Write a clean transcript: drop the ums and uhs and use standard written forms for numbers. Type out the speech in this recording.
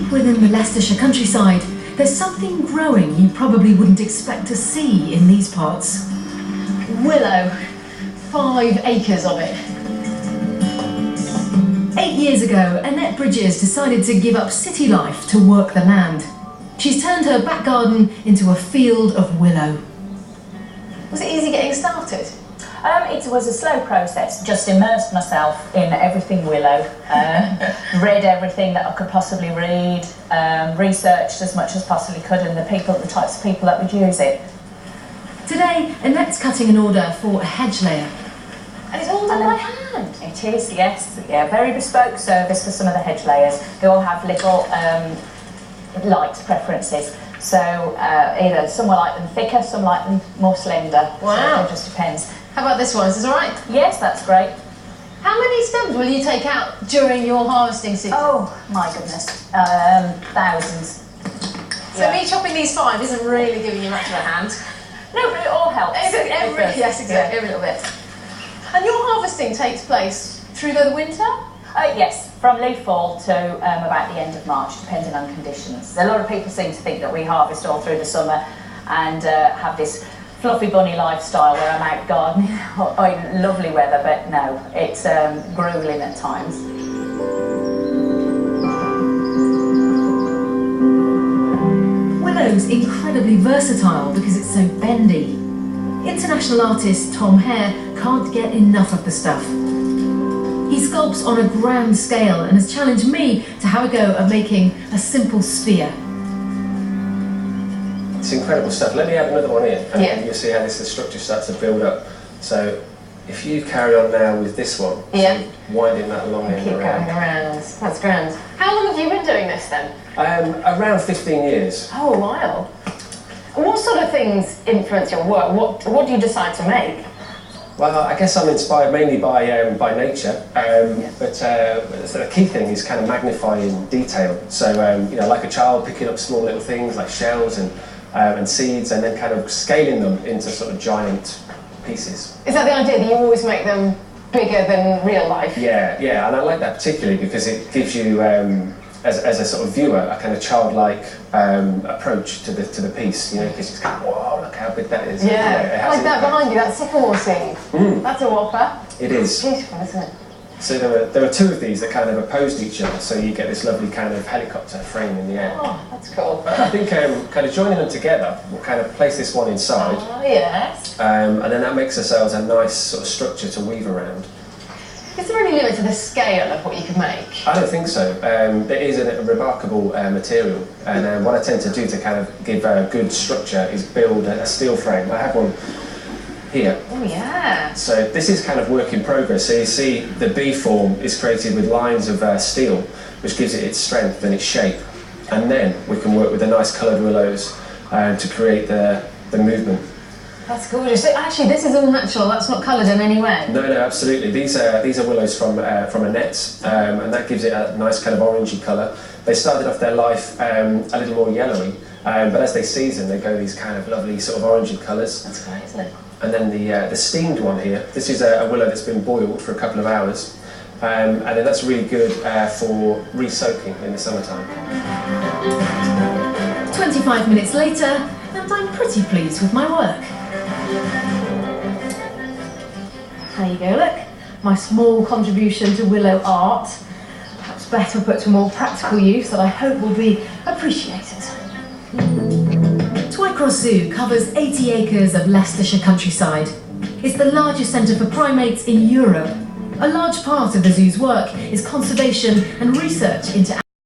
Deep within the Leicestershire countryside, there's something growing you probably wouldn't expect to see in these parts. Willow. 5 acres of it. 8 years ago, Annette Bridges decided to give up city life to work the land. She's turned her back garden into a field of willow. Was it easy getting started? It was a slow process. Just immersed myself in everything willow, read everything that I could possibly read, researched as much as possibly could, and the types of people that would use it. Today, Annette's cutting an order for a hedge layer. And it's all done by hand? It is, yes. Yeah, very bespoke service for some of the hedge layers. They all have little light preferences. So either some will like them thicker, some like them more slender. Wow. So it just depends. How about this one? Is this all right? Yes, that's great. How many stems will you take out during your harvesting season? Oh, my goodness. Thousands. So me chopping these 5 isn't really giving you much of a hand. No, but it all helps. Yes, exactly, every little bit. And your harvesting takes place through the winter? Yes, from leaf fall to about the end of March, depending on conditions. A lot of people seem to think that we harvest all through the summer and have this fluffy bunny lifestyle where I'm out gardening in lovely weather, but no, it's grueling at times. Willow's incredibly versatile because it's so bendy. International artist Tom Hare can't get enough of the stuff. He sculpts on a grand scale and has challenged me to have a go at making a simple sphere. It's incredible stuff. Let me add another one in, and Yeah. you'll see how the structure starts to build up. So if you carry on now with this one, Yeah. so winding that long end Keep around. going around. That's grand. How long have you been doing this then? Around 15 years. Oh, a while. And what sort of things influence your work? What do you decide to make? Well, I guess I'm inspired mainly by nature, but so the key thing is kind of magnifying detail. So like a child picking up small little things like shells and seeds, and then kind of scaling them into sort of giant pieces. Is that the idea, that you always make them bigger than real life? Yeah, and I like that particularly because it gives you, as a sort of viewer, a kind of childlike approach to the piece. You know, because it's kind of, whoa, look how big that is. Yeah, like that behind you, that sycamore scene. That's a whopper. It is. Beautiful, isn't it? So there were 2 of these that kind of opposed each other, so you get this lovely kind of helicopter frame in the air. Oh, that's cool. But I think kind of joining them together, we'll kind of place this one inside, Oh, yes. and then that makes ourselves a nice sort of structure to weave around. Is there any limit to the scale of what you can make? I don't think so. It is a remarkable material, and what I tend to do to kind of give a good structure is build a steel frame. I have one here. Oh, yeah. So this is kind of work in progress. So you see the B form is created with lines of steel, which gives it its strength and its shape. And then we can work with the nice coloured willows to create the movement. That's gorgeous. So actually, this is all natural. That's not coloured in any way. No, absolutely. These are willows from Annette, and that gives it a nice kind of orangey colour. They started off their life a little more yellowy, but as they season, they go these kind of lovely sort of orangey colours. That's great, isn't it? And then the steamed one here, this is a willow that's been boiled for a couple of hours, and then that's really good for re-soaking in the summertime. 25 minutes later, and I'm pretty pleased with my work. There you go, look. My small contribution to willow art. Perhaps better put to more practical use that I hope will be appreciated. Twycross Zoo covers 80 acres of Leicestershire countryside. It's the largest centre for primates in Europe. A large part of the zoo's work is conservation and research into